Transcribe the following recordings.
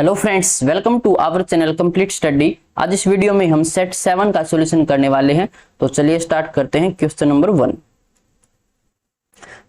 Hello friends, welcome to our channel complete study. आज इस video में हम सेट 7 का सॉल्यूशन करने वाले हैं। तो चलिए स्टार्ट करते हैं। क्वेश्चन नंबर 1,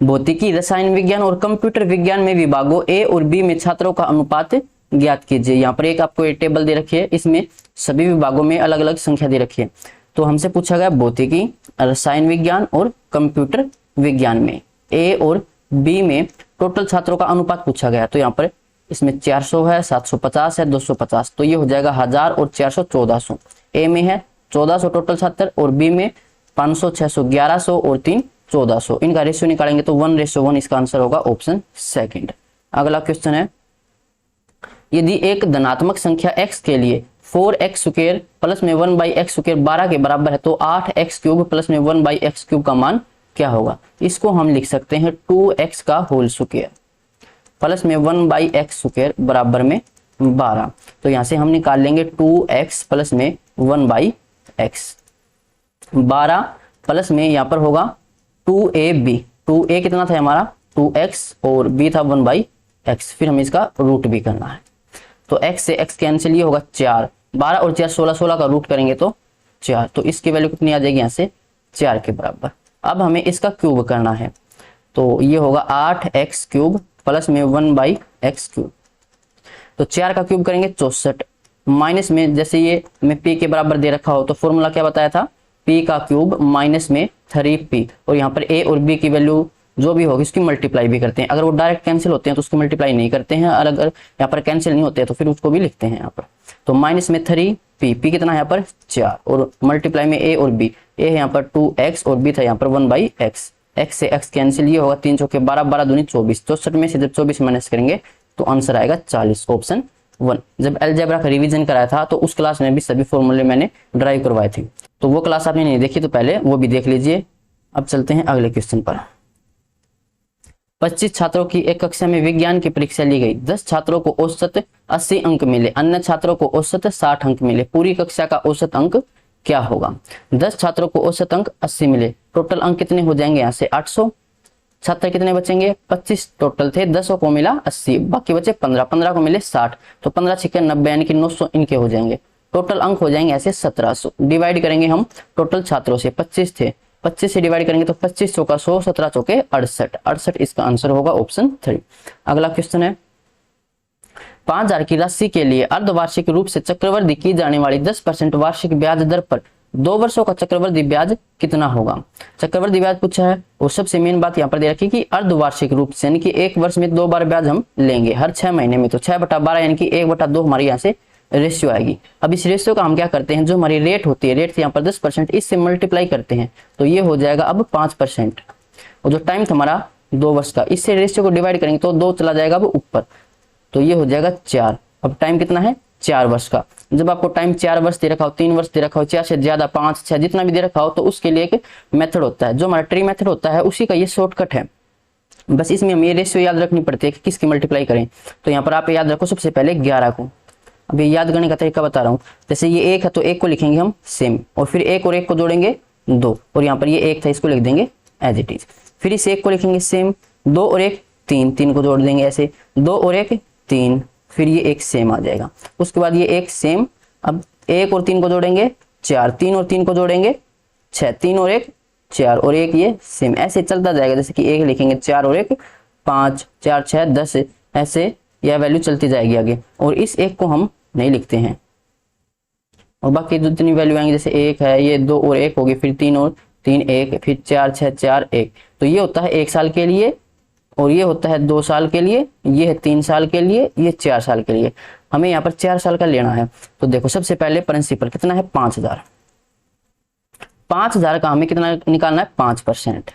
भौतिकी, रसायन विज्ञान और कंप्यूटर विज्ञान में विभागों ए और बी में छात्रों का अनुपात ज्ञात कीजिए। यहाँ पर एक आपको एक टेबल दे रखी है, इसमें सभी विभागों में अलग अलग संख्या दे रखी है। तो हमसे पूछा गया भौतिकी, रसायन विज्ञान और कंप्यूटर विज्ञान में ए और बी में टोटल छात्रों का अनुपात पूछा गया। तो यहाँ पर इसमें 400 है, 750 है, 250, तो ये हो जाएगा 1000 और 400 1400। ए में है 1400 टोटल छात्र और बी में 500, 600, 1100 और 3 1400। इनका रेशियो निकालेंगे तो 1:1, इसका आंसर होगा ऑप्शन सेकंड। अगला क्वेश्चन है, यदि एक धनात्मक संख्या x के लिए 4x² प्लस में 1/x² 12 के बराबर है तो 8x³ प्लस में 1/x³ का मान क्या होगा। इसको हम लिख सकते हैं 2x का होल स्क्वायर प्लस में 1/x² बराबर में 12। तो यहां से हम निकाल लेंगे 2x प्लस में 1/x, 12 प्लस में यहाँ पर होगा 2ab। 2a कितना था हमारा 2x और b था 1/x, फिर हमें इसका रूट भी करना है। तो x से x कैंसिल, ये होगा 4, 12 और 4 16, 16 का रूट करेंगे तो 4, तो इसकी वैल्यू कितनी आ जाएगी यहाँ से 4 के बराबर। अब हमें इसका क्यूब करना है, तो ये होगा 8x³ प्लस में 1/x³। तो 4 का क्यूब करेंगे 64, माइनस में जैसे ये में p के बराबर दे रखा हो तो फॉर्मूला क्या बताया था, p का क्यूब माइनस में 3p, और यहाँ पर a और b की वैल्यू जो भी होगी उसकी मल्टीप्लाई भी करते हैं। अगर वो डायरेक्ट कैंसिल होते हैं तो उसको मल्टीप्लाई नहीं करते हैं, और अगर यहाँ पर कैंसिल नहीं होते हैं तो फिर उसको भी लिखते हैं यहाँ पर। तो माइनस में 3p, p कितना है यहाँ पर 4, और मल्टीप्लाई में a और b, a है यहाँ पर 2x और b था यहाँ पर 1/x, x से x कैंसिल, ये होगा 3 चौके 12, 12 दूनी 24, 64 में से जब 24 माइनस करेंगे तो आंसर आएगा 40, ऑप्शन 1। जब अलजेब्रा का रिवीजन कराया था तो उस क्लास में भी सभी फॉर्मूले मैंने ड्राइव करवाए थे, तो वो क्लास आपने नहीं देखी तो पहले वो भी देख लीजिए। अब चलते हैं अगले क्वेश्चन पर। 25 छात्रों की एक कक्षा में विज्ञान की परीक्षा ली गई। 10 छात्रों को औसत 80 अंक मिले, अन्य छात्रों को औसत 60 अंक मिले। पूरी कक्षा का औसत अंक क्या होगा। 10 छात्रों को औसत अंक 80 मिले, टोटल अंक कितने हो जाएंगे यहाँ से 800। छात्र कितने बचेंगे 25 टोटल थे, 10 को मिला 80, बाकी बचे 15, 15 को मिले 60, तो 15 6 90 यानी कि 900 इनके हो जाएंगे। टोटल अंक हो जाएंगे ऐसे 1700। डिवाइड करेंगे हम टोटल छात्रों से, 25 थे, 25 से डिवाइड करेंगे तो 25 चौका 100, 17 चौके 68, 68 इसका आंसर होगा ऑप्शन 3। अगला क्वेश्चन है, 5000 की राशि के लिए अर्धवार्षिक रूप से चक्रवृद्धि की जाने वाली 10% वार्षिक ब्याज दर पर 2 वर्षों का चक्रवृद्धि ब्याज कितना होगा। चक्रवृद्धि ब्याज पूछा है, और सबसे मेन बात यहाँ पर दे रखी कि अर्धवार्षिक रूप से, यानी कि एक वर्ष में 2 बार ब्याज हम लेंगे, हर 6 महीने में। तो 6/12 यानी कि 1/2 हमारी यहाँ से रेशियो आएगी। अब इस रेशियो का हम क्या करते हैं, जो हमारी रेट होती है, रेट से यहाँ पर 10%, इससे मल्टीप्लाई करते हैं, तो ये हो जाएगा अब 5%। और जो टाइम था हमारा 2 वर्ष का, इससे रेशियो को डिवाइड करेंगे तो 2 चला जाएगा अब ऊपर, तो ये हो जाएगा 4। अब टाइम कितना है 4 वर्ष का। जब आपको टाइम 4 वर्ष दे रखा हो, 3 वर्ष दे रखा हो, 4 से ज्यादा, 5 6 जितना भी दे रखा हो, तो उसके लिए एक मेथड होता है, जो हमारा ट्री मेथड होता है, उसी का ये शॉर्टकट है। बस इसमें हमें ये रेशियो याद रखनी पड़ती है कि किसकी मल्टीप्लाई करें। तो यहाँ पर आप याद रखो सबसे पहले 11 को। अभी याद करने का तरीका बता रहा हूँ, जैसे ये 1 है तो 1 को लिखेंगे हम सेम, और फिर 1 और 1 को जोड़ेंगे 2, और यहाँ पर ये 1 था इसको लिख देंगे एज इट इज। फिर इस 1 को लिखेंगे सेम, 2 और 1 3, 3 को जोड़ देंगे ऐसे, 2 और 1 3, फिर ये 1 सेम आ जाएगा। उसके बाद ये 1 सेम, अब 1 और 3 को जोड़ेंगे 4, 3 और 3 को जोड़ेंगे 6, 3 और 1 4, और 1 ये सेम, ऐसे चलता जाएगा। जैसे कि 1 लिखेंगे 4 और 1 5, 4 6 10, ऐसे यह वैल्यू चलती जाएगी आगे। और इस 1 को हम नहीं लिखते हैं, और बाकी जितनी वैल्यू आएंगे, जैसे 1 है, ये 2 और 1 होगी, फिर 3 और 3 1, फिर 4 6 4 1, तो ये होता है 1 साल के लिए, और ये होता है 2 साल के लिए, ये है 3 साल के लिए, ये 4 साल के लिए। हमें यहाँ पर 4 साल का लेना है। तो देखो सबसे पहले प्रिंसिपल कितना है 5000, 5000 का हमें कितना निकालना है 5%,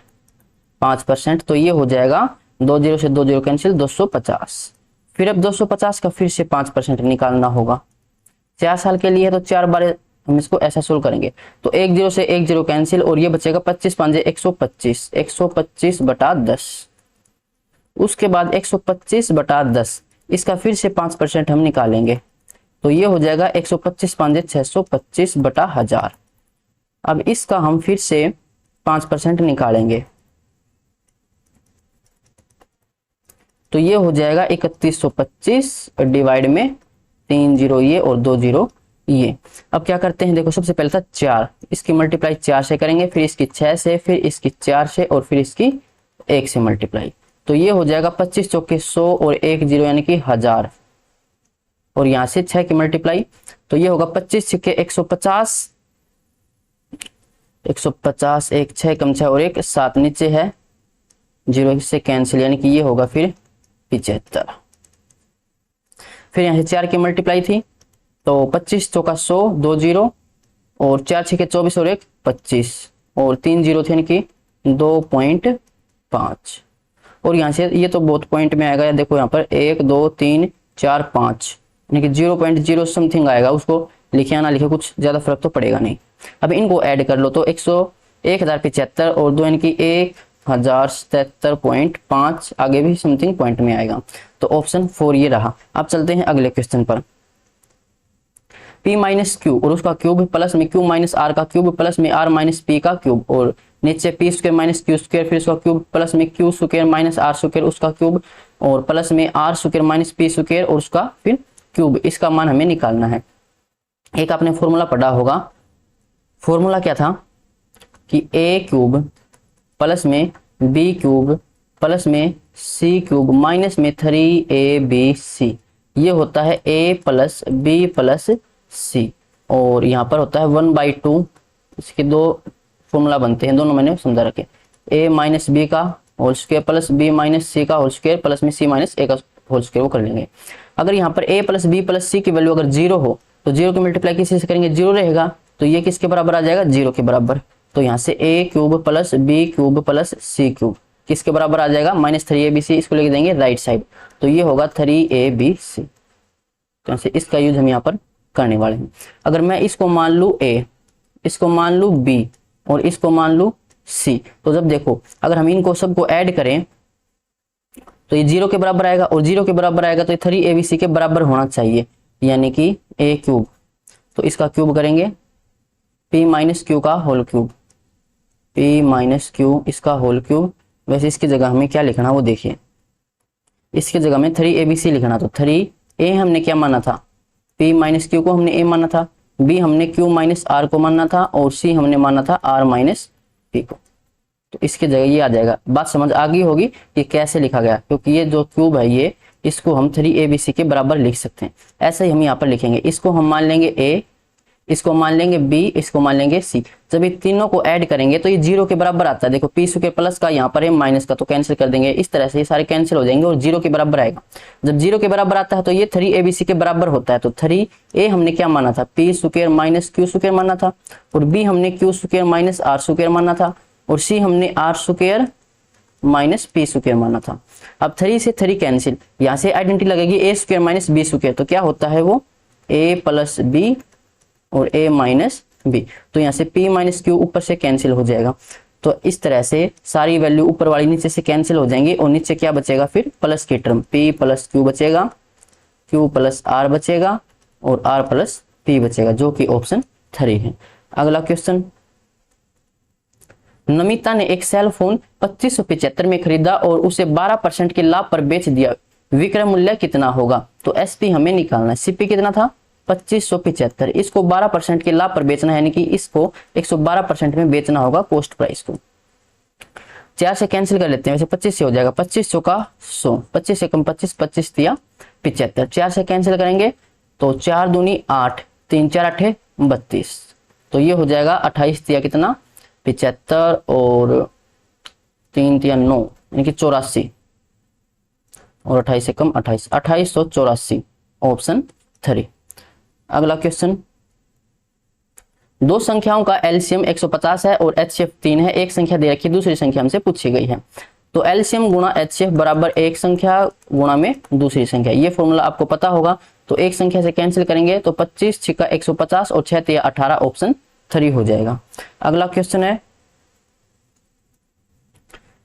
5%, तो ये हो जाएगा 2 0 से 2 0 कैंसिल, 250। फिर अब 250 का फिर से 5% निकालना होगा। 4 साल के लिए तो 4 बार हम इसको ऐसा सोल्व करेंगे, तो 1 0 से 1 0 कैंसिल, और ये बचेगा 25 5 125, 125/10। उसके बाद 125/10, इसका फिर से 5% हम निकालेंगे, तो ये हो जाएगा 125 5 625/1000। अब इसका हम फिर से 5% निकालेंगे, तो ये हो जाएगा 3125 डिवाइड में 3 0 ये और 2 0 ये। अब क्या करते हैं, देखो सबसे पहले था 4, इसकी मल्टीप्लाई 4 से करेंगे, फिर इसकी 6 से, फिर इसकी 4 से और फिर इसकी 1 से मल्टीप्लाई। तो ये हो जाएगा 25 चौके 100 और 1 0 यानी कि 1000, और यहाँ से 6 की मल्टीप्लाई, तो ये होगा 25 छक्के 150, 150, 1 6 कम 6 और 1 7, नीचे है 0 से कैंसिल, यानी कि ये होगा फिर 75। फिर यहाँ से 4 की मल्टीप्लाई थी, तो 25 चौका 100, 2 0 और 4 छक्के 24 और 1 25 और 3 0 थे, यानी कि 2.5। और यहाँ से ये तो बहुत पॉइंट में आएगा, देखो यहाँ पर 1 2 3 4 5 यानी कि 0.0 समथिंग आएगा, उसको लिखे या ना लिखे कुछ ज्यादा फर्क तो पड़ेगा नहीं। अब इनको ऐड कर लो तो 1075 और 2 यानी कि 1077.5, आगे भी समथिंग पॉइंट में आएगा। तो ऑप्शन 4 ये रहा। अब चलते हैं अगले क्वेश्चन पर। p माइनस क्यू और उसका क्यूब प्लस में q माइनस आर का क्यूब प्लस में r माइनस पी का क्यूब, और नीचे p square minus q square, फिर उसका क्यूब प्लस में q square minus r square उसका क्यूब, और प्लस में r square minus p square और उसका फिर क्यूब। इसका मान हमें निकालना है। एक आपने फॉर्मूला पढ़ा होगा, फॉर्मूला क्या था कि a क्यूब प्लस में b क्यूब प्लस में c क्यूब माइनस में 3abc, ये होता है a plus b plus c, और यहाँ पर होता है 1/2। इसके दो फॉर्मूला बनते हैं, दोनों मैंने समझा रखे, a माइनस बी का whole square plus b minus C का होल स्क्वायर प्लस में c माइनस a का होल स्क्वायर, वो कर लेंगे। अगर यहाँ पर a plus B plus C की वैल्यू अगर 0 हो तो 0 की मल्टीप्लाई किसी से करेंगे, 0 रहेगा, तो ये किसके बराबर आ जाएगा, 0 के बराबर। तो यहाँ से a cube plus b cube plus c cube किसके बराबर आ जाएगा, -3abc, इसको लेके देंगे राइट साइड, तो ये होगा 3abc। तो यहाँ से इसका यूज हम यहाँ पर करने वाले हैं। अगर मैं इसको मान लूँ a, इसको मान लूँ b और इसको मान लूँ c, तो जब देखो अगर हम इनको सबको ऐड करें तो ये 0 के बराबर आएगा, और 0 के बराबर आएगा तो 3abc के बराबर होना चाहिए, यानी कि a क्यूब। तो इसका क्यूब करेंगे p माइनस क्यू का whole cube, p minus q इसका होल क्यूब। वैसे इसकी जगह हमें क्या लिखना वो देखिए, इसकी जगह में 3abc लिखना, तो 3a हमने क्या माना था, p माइनस क्यू को हमने a माना था, b हमने q माइनस r को माना था, और c हमने माना था r माइनस p को। तो इसकी जगह ये आ जाएगा। बात समझ आ गई होगी कि कैसे लिखा गया, क्योंकि ये जो क्यूब है ये इसको हम 3abc के बराबर लिख सकते हैं। ऐसे ही हम यहाँ पर लिखेंगे, इसको हम मान लेंगे a, इसको मान लेंगे b, इसको मान लेंगे c। जब ये तीनों को ऐड करेंगे तो ये 0 के बराबर आता है। देखो p स्क्वायर प्लस का यहाँ पर है माइनस का, तो कैंसिल कर देंगे, इस तरह से ये सारे कैंसिल हो जाएंगे और 0 के बराबर आएगा। जब 0 के बराबर आता है तो ये 3abc के बराबर होता है। तो 3a हमने क्या माना था, p square minus q square माना था, और b हमने Q square minus r square माना था, और c हमने r square minus p square माना था। अब 3 से 3 कैंसिल, यहाँ से आइडेंटिटी लगेगी a square minus b square, तो क्या होता है वो a प्लस b और a माइनस b। तो यहाँ से p माइनस क्यू ऊपर से कैंसिल हो जाएगा। तो इस तरह से सारी वैल्यू ऊपर वाली नीचे से कैंसिल हो जाएंगी, और नीचे क्या बचेगा फिर प्लस की टर्म, p प्लस क्यू बचेगा, q प्लस r बचेगा, और r प्लस p बचेगा, जो कि ऑप्शन 3 है। अगला क्वेश्चन, नमिता ने एक सेल फोन 2575 में खरीदा और उसे 12% के लाभ पर बेच दिया, विक्रय मूल्य कितना होगा। तो एसपी हमें निकालना है, सीपी कितना था 2575, इसको 12% के लाभ पर बेचना है, यानी कि इसको 112% में बेचना होगा कॉस्ट प्राइस को। 4 से कैंसिल कर लेते हैं, वैसे 25 से हो जाएगा, 25 चौका 100, 25 से कम 25, 25 दिया 75, 4 से कैंसिल करेंगे तो 4 दूनी 8, 3 4 8 32, तो ये हो जाएगा 28 दिया कितना 75, और 3 दिया 9 यानी कि 84, और 28 से कम 28, 2884, ऑप्शन 3। अगला क्वेश्चन, दो संख्याओं का एलसीएम 150 है और एचसीएफ 3 है, एक संख्या दे रखी दूसरी संख्या हमसे पूछी गई है। तो एलसीएम गुणा एचसीएफ बराबर एक संख्या गुणा में दूसरी संख्या, ये फॉर्मूला आपको पता होगा। तो एक संख्या से कैंसिल करेंगे तो 25 छिक्का 150 और 6 तिया 18, ऑप्शन 3 हो जाएगा। अगला क्वेश्चन है,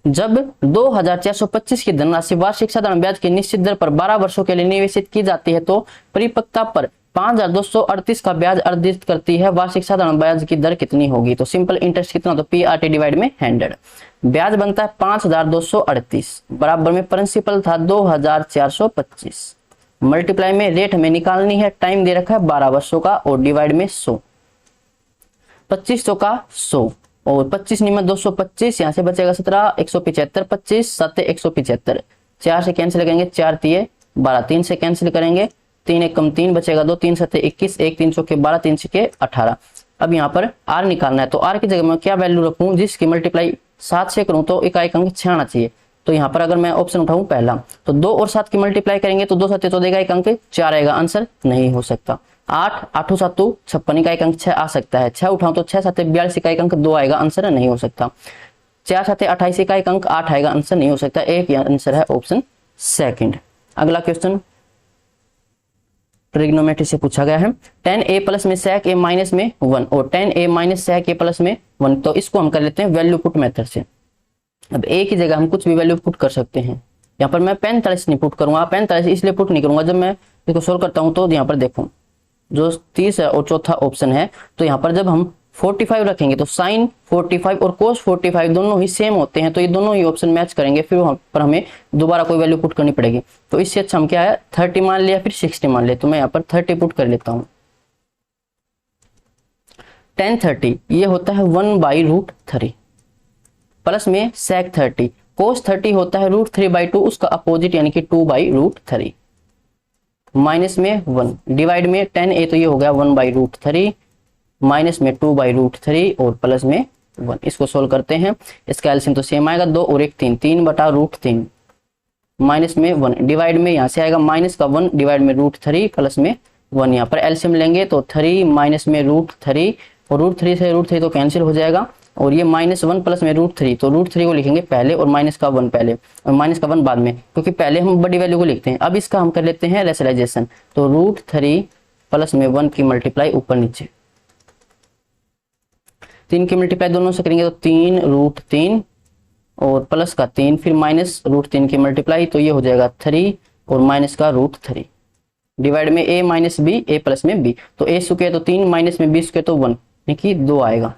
जब 2425 की धनराशि वार्षिक साधारण ब्याज की निश्चित दर पर 12 वर्षों के लिए निवेशित की जाती है तो परिपक्वता पर 5238 का ब्याज अर्जित करती है, वार्षिक साधारण ब्याज की दर कितनी होगी। तो सिंपल इंटरेस्ट कितना, तो पीआरटी डिवाइड में 100, ब्याज बनता है 5238, बराबर में प्रिंसिपल था 2425, मल्टीप्लाई में रेट हमें निकालनी है, टाइम दे रखा है 12 वर्षों का और डिवाइड में 100, 2500 का 100 और 25 नियम 225, यहाँ से बचेगा 17, 175, 25 7 175, 4 से कैंसिल करेंगे, 4 तिये 12, 3 से कैंसिल करेंगे, 3 एक कम 3 बचेगा 2, 3 7 21, 1 3 चौके 12, 3 छके 18। अब यहाँ पर आर निकालना है, तो आर की जगह मैं क्या वैल्यू रखूं, जिसकी मल्टीप्लाई 7 से करूं तो इकाई अंक 6 आना चाहिए। तो यहाँ पर अगर मैं ऑप्शन उठाऊं पहला, तो 2 और 7 की मल्टीप्लाई करेंगे तो 2 7 14 इकाई अंक 4 आएगा, आंसर नहीं हो सकता। 8 8 7 56 इकाई अंक 6 आ सकता है, 6 उठाऊं तो 6 7 42 इकाई अंक 2 आएगा, आंसर नहीं हो सकता। 4 7 28 इकाई अंक 8 आएगा, आंसर नहीं हो सकता। एक आंसर है ऑप्शन सेकंड। अगला क्वेश्चन ट्रिग्नोमेट्री से पूछा गया है, tan a प्लस में sec a माइनस में 1 और tan a minus sec a plus में 1। तो इसको हम कर लेते हैं वैल्यू पुट मेथड से। अब a की जगह हम कुछ भी वैल्यू पुट कर सकते हैं। यहाँ पर मैं 45 नहीं पुट करूंगा, 45 इसलिए पुट नहीं करूंगा, जब मैं इसको सोल्व करता हूँ तो यहाँ पर देखो जो तीसरा और चौथा ऑप्शन है, तो यहाँ पर जब हम 45 रखेंगे तो साइन 45 और कोस 45 दोनों ही सेम होते हैं, तो ये दोनों ही ऑप्शन मैच करेंगे, फिर वहां पर हमें दोबारा कोई वैल्यू पुट करनी पड़ेगी। तो इससे अच्छा हम क्या है 30 मान लिया फिर 60 मान लिया, तो मैं यहाँ पर 30 पुट कर लेता हूँ। tan 30 ये होता है 1/√3 प्लस में sec 30, cos 30 होता है √3/2 उसका अपोजिट यानी कि 2/√3 माइनस में 1 डिवाइड में tan a, तो ये हो गया 1/√3 माइनस में 2/√3 और प्लस में 1। इसको सोल्व करते हैं, इसका एलसीएम तो सेम आएगा 2 और 1 3, 3/√3 माइनस में 1 डिवाइड में यहाँ से आएगा माइनस का 1 डिवाइड में √3 प्लस में 1। यहाँ पर एलसीएम लेंगे तो 3 माइनस में √3 और √3 से √3 तो कैंसिल हो जाएगा, और ये -1 प्लस में √3, तो √3 को लिखेंगे पहले और माइनस का 1 पहले और माइनस का 1 बाद में, क्योंकि पहले हम बड़ी वैल्यू को लिखते हैं। अब इसका हम कर लेते हैं रेशनलाइजेशन, तो √3 प्लस में 1 की मल्टीप्लाई ऊपर नीचे, 3 की मल्टीप्लाई दोनों से करेंगे तो 3√3 और प्लस का 3 फिर माइनस √3 की मल्टीप्लाई, तो ये हो जाएगा 3 और माइनस का √3 डिवाइड में a minus b a plus में b, तो a स्क्वायर तो 3 माइनस में b स्क्वायर तो 1 यानी कि 2 आएगा।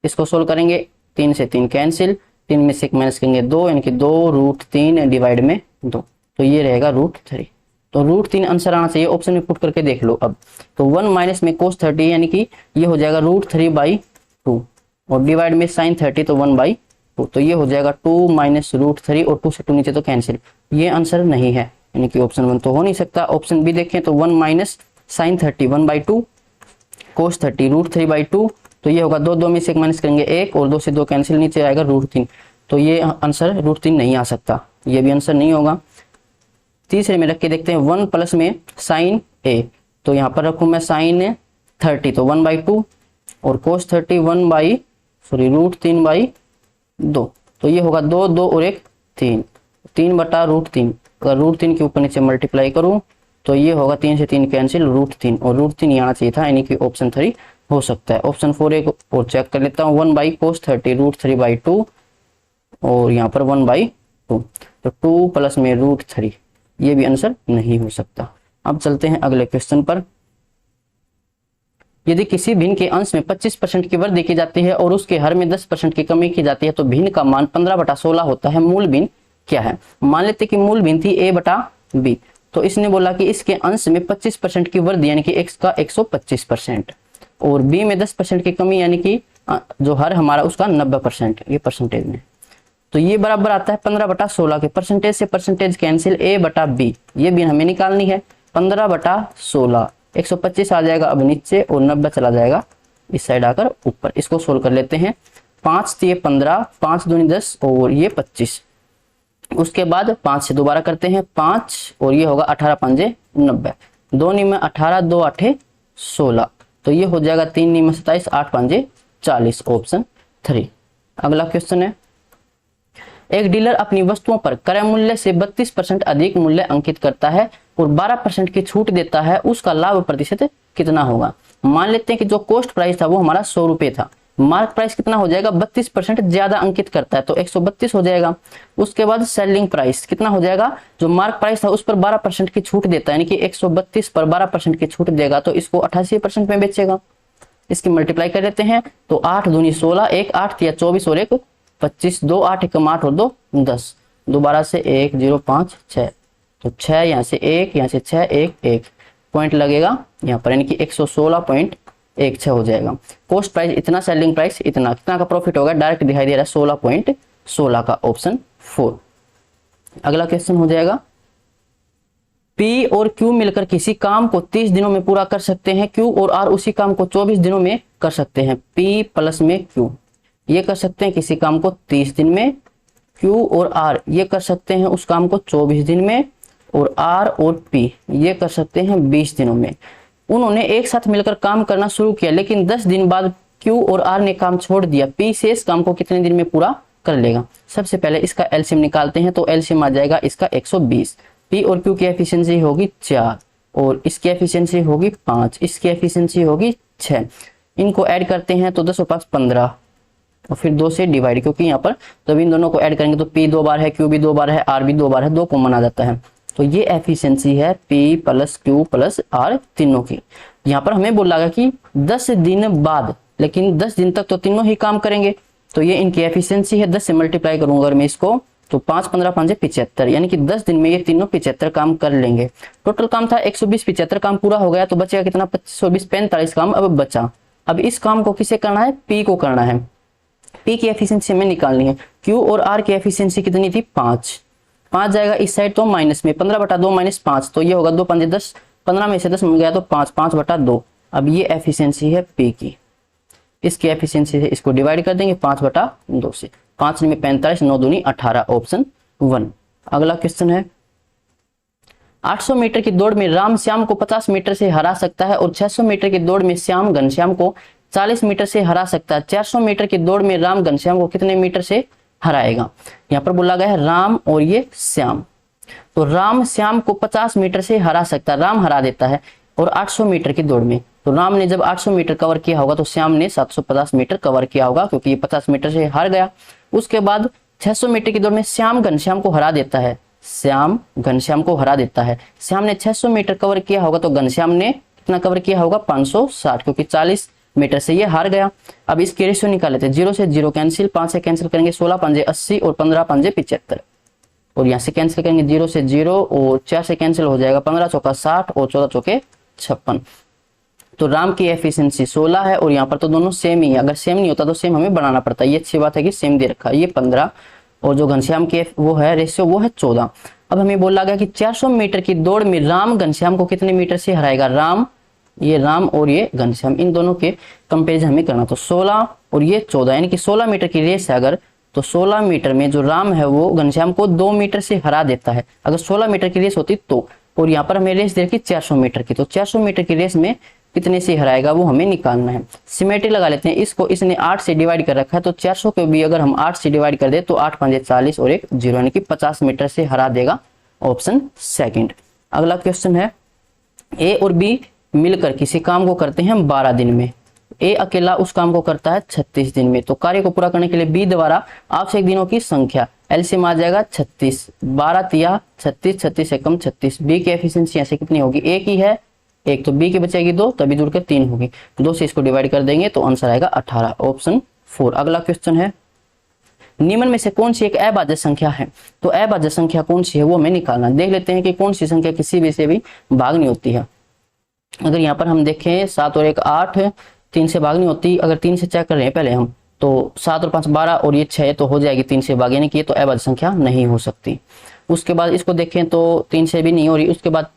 इसको सोल्व करेंगे 3 से 3 कैंसिल, 3 में से 1 माइनस करेंगे 2 यानी कि 2√3 डिवाइड में 2, तो ये रहेगा √3। तो √3 आंसर आना चाहिए, ऑप्शन में पुट करके देख लो। अब तो 1 माइनस में cos 30 यानी कि ये हो जाएगा √3/2 और डिवाइड में sin 30 तो 1/2, तो ये हो जाएगा 2 माइनस √3 और 2 से 2 नीचे तो कैंसिल, ये आंसर नहीं है यानी कि ऑप्शन 1 तो हो नहीं सकता। ऑप्शन बी देखें तो 1 माइनस sin 30 1/2 cos 30 √3/2, तो ये होगा 2 में से 1 माइनस करेंगे 1 और 2 से 2 कैंसिल, नीचे आएगा √3, तो ये आंसर √3 नहीं आ सकता, ये भी आंसर नहीं होगा। तीसरे में रख के देखते हैं 1 प्लस में sin a, तो यहाँ पर रखूँ मैं sin 30 तो 1/2 और cos 30 √3/2, तो ये होगा 2 2 और 1 3, 3/√3, अगर √3 के ऊपर नीचे मल्टीप्लाई करूँ तो ये होगा 3 से 3 कैंसिल √3 और √3 आना चाहिए था, यानी कि ऑप्शन 3 हो सकता है। ऑप्शन 4 एक और चेक कर लेता हूँ, 1/cos 30 √3/2 और यहाँ पर 1/2, तो 2 प्लस में √3, ये भी आंसर नहीं हो सकता। अब चलते हैं अगले क्वेश्चन पर। यदि किसी भिन्न के अंश में 25% की वृद्धि की जाती है और उसके हर में 10% की कमी की जाती है तो भिन्न का मान 15/16 होता है, मूल भिन्न क्या है? मान लेते कि मूल भिन्न थी a/b, तो इसने बोला कि इसके अंश में 25% की वृद्धि यानी कि x का 125% और b में 10% की कमी यानी कि जो हर हमारा उसका 90%, ये परसेंटेज में, तो ये बराबर आता है 15/16 के। परसेंटेज से परसेंटेज कैंसिल, a/b ये भी हमें निकालनी है, 15/16 125 आ जाएगा अब नीचे और 90 चला जाएगा इस साइड आकर ऊपर। इसको सोल्व कर लेते हैं, 5 से 15, 5 दूनी 10 और ये 25, उसके बाद 5 से दोबारा करते हैं 5 और ये होगा 18 5 90, 2 नी में 18 2 8 16, तो ये हो जाएगा 3 नी में 27 8 5 40, ऑप्शन 3। अगला क्वेश्चन है, एक डीलर अपनी वस्तुओं पर क्रय मूल्य से 32% अधिक मूल्य अंकित करता है और 12% की छूट देता है, उसका लाभ प्रतिशत कितना होगा? मान लेते हैं कि जो कॉस्ट प्राइस था वो हमारा 100 रुपए था, मार्क प्राइस कितना हो जाएगा 32% ज्यादा अंकित करता है तो 132 हो जाएगा। उसके बाद सेलिंग प्राइस कितना हो जाएगा, जो मार्क प्राइस था उस पर 12% की छूट देता है, यानी कि 132 पर 12% की छूट देगा तो इसको 88% में बेचेगा। इसकी मल्टीप्लाई कर लेते हैं तो 8 दूनी 16, 1 8 या 24 और 1 25, 2 8 1 8 और 2 10, दोबारा से 1 0 5 6, तो 6 यहाँ से 1, यहाँ से 6, 1, 1 पॉइंट लगेगा यहाँ पर, यानी कि 116.16 हो जाएगा। कॉस्ट प्राइस इतना, सेलिंग प्राइस इतना, कितना का प्रॉफिट होगा डायरेक्ट दिखाई दे रहा है 16.16 का, ऑप्शन 4। अगला क्वेश्चन हो जाएगा, P और Q मिलकर किसी काम को 30 दिनों में पूरा कर सकते हैं, Q और R उसी काम को 24 दिनों में कर सकते हैं। P प्लस में Q ये कर सकते हैं किसी काम को 30 दिन में, Q और R ये कर सकते हैं उस काम को 24 दिन में, और R और P ये कर सकते हैं 20 दिनों में। उन्होंने एक साथ मिलकर काम करना शुरू किया, लेकिन 10 दिन बाद Q और R ने काम छोड़ दिया। P से इस काम को कितने दिन में पूरा कर लेगा? सबसे पहले इसका एलसीएम निकालते हैं, तो एलसीएम आ जाएगा इसका 120। P और Q की एफिशिएंसी होगी 4 और इसकी एफिशिएंसी होगी 5, इसकी एफिशिएंसी होगी 6। इनको ऐड करते हैं तो 10 और 5 15 और फिर 2 से डिवाइड, क्योंकि यहाँ पर जब इन दोनों को ऐड करेंगे तो P 2 बार है, Q भी 2 बार है, R भी 2 बार है, 2 कॉमन आ जाता है। तो ये एफिशिएंसी है P plus Q plus R तीनों की। यहाँ पर हमें बोला गया कि 10 दिन बाद, लेकिन 10 दिन तक तो तीनों ही काम करेंगे, तो ये इनकी एफिशिएंसी है। 10 से मल्टीप्लाई करूंगा अगर मैं इसको, तो 5 15 5 75, यानी कि 10 दिन में ये तीनों 75 काम कर लेंगे। टोटल काम था 120, 75 काम पूरा हो गया, तो बचेगा कितना? 25 45 काम अब बचा। अब इस काम को किसे करना है? P को करना है। P की एफिशिएंसी हमें निकालनी है। Q और R की एफिशिएंसी कितनी थी? 5 जाएगा इस साइड तो माइनस में, 15/2 माइनस 5, तो ये होगा 2 5 10, 15 में से 10 मिल गया तो 5/2। अब ये एफिशिएंसी है P की, इसकी एफिशिएंसी से इसको डिवाइड कर देंगे 5/2 से, 5 में 45, 9 दूनी 18, ऑप्शन 1। अगला क्वेश्चन है, 800 मीटर की दौड़ में राम श्याम को 50 मीटर से हरा सकता है और 600 मीटर की दौड़ में श्याम घनश्याम को 40 मीटर से हरा सकता है। 400 मीटर की दौड़ में राम घनश्याम को कितने मीटर से हराएगा? यहाँ पर बोला गया है राम और ये श्याम, तो राम श्याम को 50 मीटर से हरा सकता है, राम हरा देता है, और 800 मीटर की दौड़ में, तो राम ने जब 800 मीटर कवर किया होगा तो श्याम ने 750 मीटर कवर किया होगा, क्योंकि ये 50 मीटर से हार गया। उसके बाद 600 मीटर की दौड़ में श्याम घनश्याम को हरा देता है, श्याम घनश्याम को हरा देता है। श्याम ने 600 मीटर कवर किया होगा, तो घनश्याम ने कितना कवर किया होगा? 560, क्योंकि 40 मीटर से ये हार गया। अब इसके रेशियो निकाल लेते हैं, 0 से 0 कैंसिल, 5 से कैंसिल करेंगे 16 पंजे 80 और 15 पंजे 75, और यहाँ से कैंसिल करेंगे 0 से 0 और 4 से कैंसिल हो जाएगा, 15 चौका 60 और 14 चौके 56। तो राम की एफिशिएंसी 16 है, और यहाँ पर तो दोनों सेम ही है। अगर सेम नहीं होता तो सेम हमें बनाना पड़ता है, ये अच्छी बात है कि सेम दे रखा है। ये 15 और जो घनश्याम की वो है रेशियो वो है 14। अब हमें बोला गया कि 400 मीटर की दौड़ में राम घनश्याम को कितने मीटर से हराएगा? राम और ये घनश्याम, इन दोनों के कंपेरिजन हमें करना, तो 16 और ये 14, यानी कि 16 मीटर की रेस है अगर, तो 16 मीटर में जो राम है वो घनश्याम को 2 मीटर से हरा देता है, अगर 16 मीटर की रेस होती तो। और यहाँ पर हमें रेस दे रखी 400 मीटर की, तो 400 मीटर की रेस में कितने से हराएगा वो हमें निकालना है। सिमेट्री लगा लेते हैं इसको, इसने 8 से डिवाइड कर रखा है, तो 400 को भी अगर हम 8 से डिवाइड कर दे तो 8 5 40 और 1 0, यानी कि 50 मीटर से हरा देगा, ऑप्शन 2। अगला क्वेश्चन है, ए और बी मिलकर किसी काम को करते हैं 12 दिन में, ए अकेला उस काम को करता है 36 दिन में। तो कार्य को पूरा करने के लिए बी द्वारा आवश्यक दिनों की संख्या, एलसीएम आ जाएगा 36, 12 तिया 36, 36 एकम 36। बी की एफिशिएंसी ऐसे कितनी होगी? एक ही है, एक तो बी की बचेगी 2, तभी जुड़कर 3 होगी, 2 से इसको डिवाइड कर देंगे तो आंसर आएगा 18, ऑप्शन 4। अगला क्वेश्चन है, निम्न में से कौन सी एक अभाज्य संख्या है? तो अभाज्य संख्या कौन सी है वो हमें निकालना। देख लेते हैं कि कौन सी संख्या किसी भी से भी भाग नहीं होती है। अगर यहाँ पर हम देखें 7 और 1 8, 3 से भाग नहीं होती। अगर 3 से चेक कर रहे हैं पहले हम, तो 7 और 5 12 और ये 6 तो हो जाएगी 3 से भाग, यानी कि ये तो अभाज्य संख्या नहीं हो सकती। उसके बाद इसको देखें तो 3 से भी नहीं हो रही। उसके बाद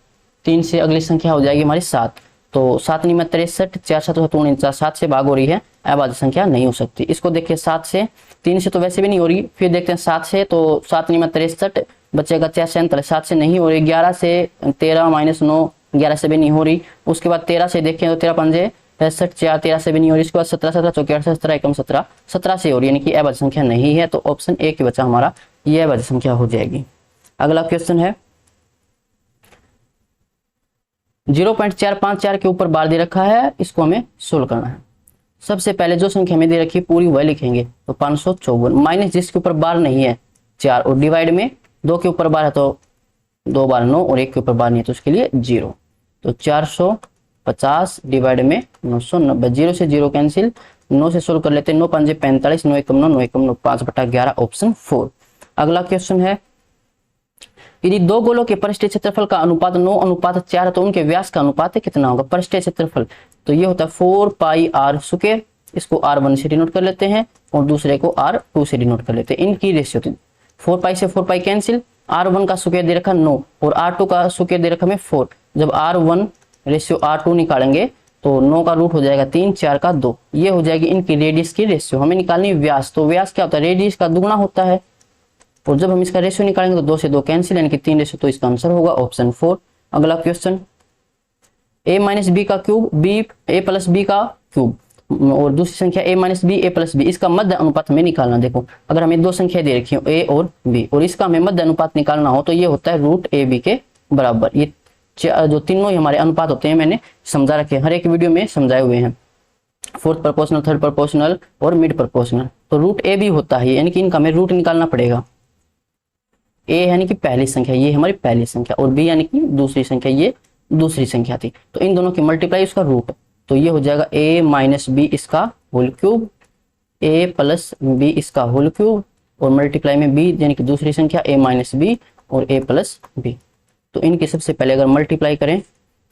3 से अगली संख्या हो जाएगी हमारी 7, तो 7 9 63, 4 7 49, 7 से भाग हो रही है, अभाज्य संख्या नहीं हो सकती। इसको देखिए 7 से, 3 से तो वैसे भी नहीं हो रही। फिर देखते हैं 7 से, तो 7 9 63 बचेगा 4 47, 7 से नहीं हो रही। 11 से 13 -9, 11 से भी नहीं हो रही। उसके बाद 13 से देखें तो 13 पंजे 65, 4 13 से भी नहीं हो रही। इसके बाद 17 17 चौके 68, 17 एकम 17, 17 से हो रही है, यानी कि अभाज्य संख्या नहीं है। तो ऑप्शन ए की बचा हमारा, ये अभाज्य संख्या हो जाएगी। अगला क्वेश्चन है, 0.454 के ऊपर बार दे रखा है, इसको हमें सोल्व करना है। सबसे पहले जो संख्या हमें दे रखी है पूरी वह लिखेंगे, तो 554 माइनस जिसके ऊपर बार नहीं है 4, और डिवाइड में 2 के ऊपर बार है तो 2 बार 9 और 1 के ऊपर बार नहीं है तो उसके लिए 0, तो 450 डिवाइड में 990, 0 से 0 कैंसिल, 9 से सोल्व कर लेते हैं, 9 5 45, 9 एकम 9, 9 एकम 9, 5/11, ऑप्शन 4। अगला क्वेश्चन है, यदि दो गोलों के पृष्ठीय क्षेत्रफल का अनुपात 9:4 है तो उनके व्यास का अनुपात कितना होगा? पृष्ठीय क्षेत्रफल तो ये होता है 4πr²। इसको r1 से डिनोट कर लेते हैं और दूसरे को r2 से डिनोट कर लेते हैं। इनकी रेशियो थी 4π से 4π कैंसिल, r1 का स्क्वायर दे रखा 9 और r2 का स्क्वायर दे रखा हमें 4। जब r1 रेशियो r2 निकालेंगे तो 9 का रूट हो जाएगा 3, 4 का 2। ये हो जाएगी इनकी रेडियस की रेशियो। हमें निकालनी व्यास, तो व्यास क्या होता है? रेडियस का दुगुना होता है। और जब हम इसका रेशियो निकालेंगे तो 2 से 2 कैंसिल, यानी कि 3 रेशियो, तो इसका आंसर होगा ऑप्शन 4। अगला क्वेश्चन, a माइनस बी का cube b a plus b का क्यूब और दूसरी संख्या a minus b a plus b, इसका मध्य अनुपात हमें निकालना। देखो अगर हमें दो संख्या दे रखी हो a और b और इसका हमें मध्य अनुपात निकालना हो तो ये होता है √ab के बराबर। ये जो तीनों ही हमारे अनुपात होते हैं मैंने समझा रखे, हर एक वीडियो में समझाए हुए हैं, फोर्थ प्रोपोर्शनल, थर्ड प्रोपोर्शनल और मिड प्रोपोर्शनल। तो √ab होता है, यानी कि इनका हमें रूट निकालना पड़ेगा। a यानी कि पहली संख्या, ये हमारी पहली संख्या, और b यानी कि दूसरी संख्या, ये दूसरी संख्या थी। तो इन दोनों की मल्टीप्लाई उसका रूट, तो ये हो जाएगा a माइनस बी इसका whole cube, a plus b इसका होल क्यूब और मल्टीप्लाई में b यानी कि दूसरी संख्या a माइनस बी और a प्लस बी। तो इनकी सबसे पहले अगर मल्टीप्लाई करें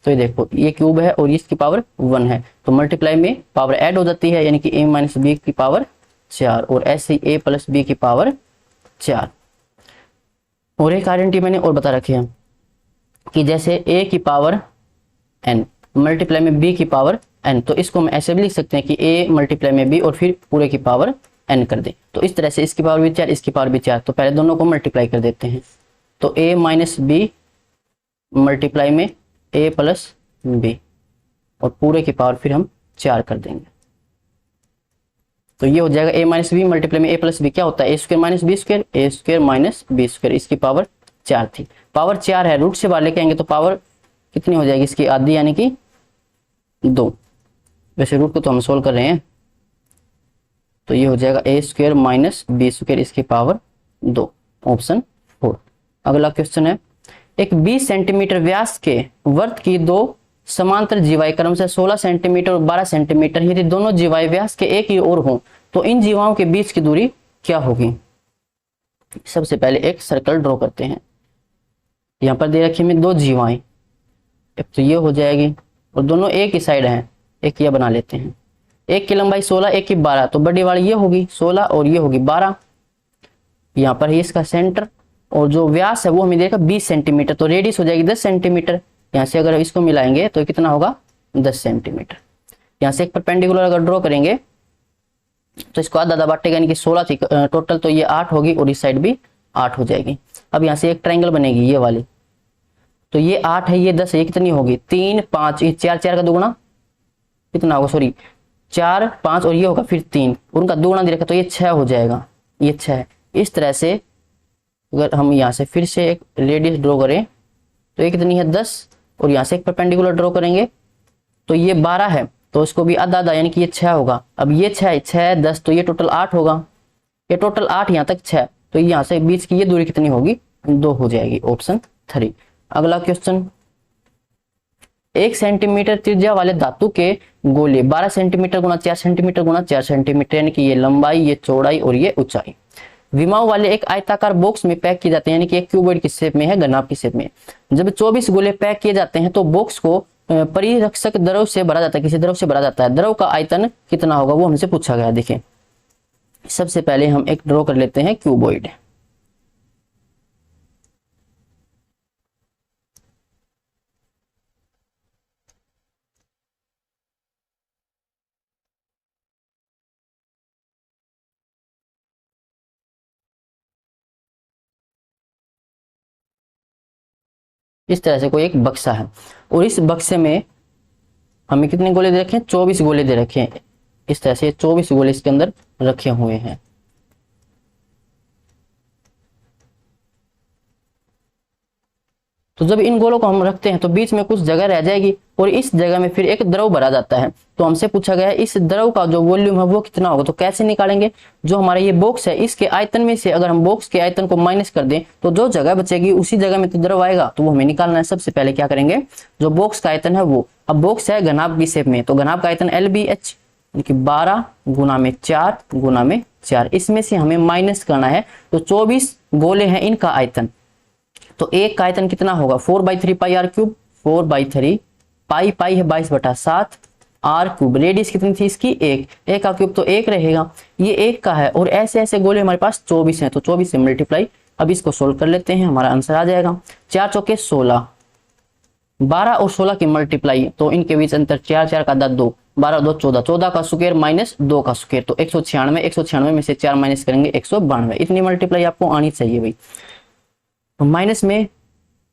तो ये देखो ये क्यूब है और इसकी पावर 1 है, तो मल्टीप्लाई में पावर ऐड हो जाती है, यानी कि a माइनस बी की पावर 4 और ऐसे ही a प्लस बी की पावर 4। और एक आइडेंटिटी मैंने और बता रखी है कि जैसे a की पावर n मल्टीप्लाई में b की पावर n, तो इसको हम ऐसे भी लिख सकते हैं कि a मल्टीप्लाई में b और फिर पूरे की पावर n कर दें। तो इस तरह से इसकी पावर भी 4, इसकी पावर भी 4, तो पहले दोनों को मल्टीप्लाई कर देते हैं। तो a माइनस बी मल्टीप्लाई में a प्लस बी और पूरे की पावर फिर हम 4 कर देंगे। तो ये हो जाएगा a माइनस बी मल्टीप्लाई में a प्लस बी, क्या होता है? a² minus B square, a² minus b², इसकी पावर 4 थी। पावर 4 है, रूट से बाहर लेके आएंगे तो पावर कितनी हो जाएगी? इसकी आधी, यानी कि 2। वैसे रूट को तो हम सोल्व कर रहे हैं, तो ये हो जाएगा a² माइनस b², इसकी पावर 2, ऑप्शन 4। अगला क्वेश्चन है, एक 20 सेंटीमीटर व्यास के वर्त की दो समांतर जीवाएं क्रम से 16 सेंटीमीटर और 12 सेंटीमीटर, यदि दोनों जीवाएं व्यास के एक ही ओर हों तो इन जीवाओं के बीच की दूरी क्या होगी? सबसे पहले एक सर्कल ड्रॉ करते हैं। यहाँ पर दे रखी हमें दो जीवाएं, एक तो ये हो जाएगी और दोनों एक ही साइड हैं, एक ये बना लेते हैं। एक की लंबाई 16, एक की 12, तो बड़ी वाली ये होगी 16 और ये होगी 12। यहाँ पर है इसका सेंटर और जो व्यास है वो हमें देगा 20 सेंटीमीटर, तो रेडियस हो जाएगी 10 सेंटीमीटर। यहाँ से अगर इसको मिलाएंगे तो कितना होगा? 10 सेंटीमीटर। यहाँ से एक परपेंडिकुलर अगर ड्रॉ करेंगे तो इसको आधा आधा बांटेगा, यानी कि 16 थी टोटल, तो ये 8 होगी और इस साइड भी 8 हो जाएगी। अब यहाँ से एक ट्रायंगल बनेगी ये वाली, तो ये 8 है, ये 10 है, ये कितनी होगी? 3, 5, ये 4, 4 का दुगुना कितना होगा? सॉरी 4, 5 और ये होगा फिर 3, उनका दुगुना दे रखा तो ये 6 हो जाएगा, ये 6 है। इस तरह से अगर हम यहाँ से फिर से एक रेडियस ड्रॉ करें तो ये कितनी है? 10, और यहाँ से एक परपेंडिकुलर ड्रॉ करेंगे तो ये 12 है, तो इसको भी आधा आधा, यानी कि ये 6 होगा। अब ये 6, 6, 10, तो ये टोटल 8 होगा, ये टोटल 8, यहाँ तक 6, तो यहाँ से बीच की ये दूरी कितनी होगी? 2 हो जाएगी, ऑप्शन 3। अगला क्वेश्चन, 1 सेंटीमीटर त्रिज्या वाले धातु के गोले 12 सेंटीमीटर गुना 4 सेंटीमीटर गुना 4 सेंटीमीटर, यानी कि ये लंबाई, ये चौड़ाई और ये ऊंचाई, विमाओं वाले एक आयताकार बॉक्स में पैक किए जाते हैं, यानी कि एक क्यूबॉइड की शेप में है, घनाभ की शेप में। जब 24 गोले पैक किए जाते हैं तो बॉक्स को परिरक्षक द्रव से भरा जाता है, किसी द्रव से भरा जाता है। द्रव का आयतन कितना होगा वो हमसे पूछा गया। देखिए सबसे पहले हम एक ड्रॉ कर लेते हैं क्यूबॉइड। इस तरह से कोई एक बक्सा है और इस बक्से में हमें कितने गोले दे रखे हैं? 24 गोले दे रखे हैं। इस तरह से 24 गोले इसके अंदर रखे हुए हैं। तो जब इन गोलों को हम रखते हैं तो बीच में कुछ जगह रह जाएगी और इस जगह में फिर एक द्रव भरा जाता है। तो हमसे पूछा गया है इस द्रव का जो वॉल्यूम है वो कितना होगा। तो कैसे निकालेंगे? जो हमारा ये बॉक्स है इसके आयतन में से अगर हम बॉक्स के आयतन को माइनस कर दें तो जो जगह बचेगी उसी जगह में तो द्रव आएगा, तो वो हमें निकालना है। सबसे पहले क्या करेंगे, जो बॉक्स का आयतन है वो, अब बॉक्स है घनाभ की शेप में, तो घनाभ का आयतन LBH, यानी कि 12 गुना में 4 गुना में 4, इसमें से हमें माइनस करना है। तो 24 गोले हैं इनका आयतन, तो एक का आयतन कितना होगा 4/3 पाई आर क्यूब, 4/3 पाई पाई है 22/7 आर क्यूब। रेडियस कितनी थी इसकी 1, 1 का क्यूब तो 1 रहेगा, ये 1 का है और ऐसे ऐसे गोले हमारे पास 24 हैं तो 24 से मल्टीप्लाई। अब इसको सोल्व कर लेते हैं, हमारा आंसर आ जाएगा 4 चौके 16, 12 और 16 की मल्टीप्लाई तो इनके बीच अंतर 4 4 का 2, 12 2 14, 14 का स्क्वायर माइनस 2 का स्क्वायर तो 196, 196 में से 4 माइनस करेंगे 192। इतनी मल्टीप्लाई आपको आनी चाहिए भाई। तो माइनस में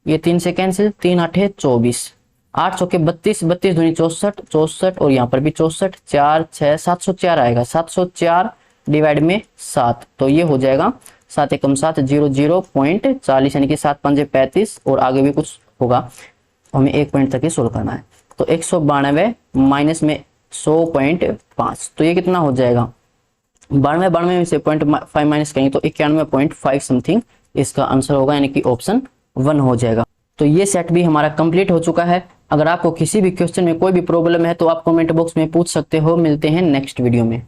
ये 3 से कैंसिल, 3 8 24, 8 चौके 32, 32 दूनी 64, 64 और यहाँ पर भी 64, 4 6 704 आएगा, 704 डिवाइड में 7 तो ये हो जाएगा 7 एकम 7 00.40 यानी कि 7 5 35 और आगे भी कुछ होगा, हमें 1 पॉइंट तक ही सोल्व करना है। तो 192 माइनस में 100.5 तो ये कितना हो जाएगा 92 में से 0.5 माइनस करेंगे तो 91.5 समथिंग इसका आंसर होगा, यानी कि ऑप्शन 1 हो जाएगा। तो ये सेट भी हमारा कंप्लीट हो चुका है। अगर आपको किसी भी क्वेश्चन में कोई भी प्रॉब्लम है तो आप कमेंट बॉक्स में पूछ सकते हो। मिलते हैं नेक्स्ट वीडियो में।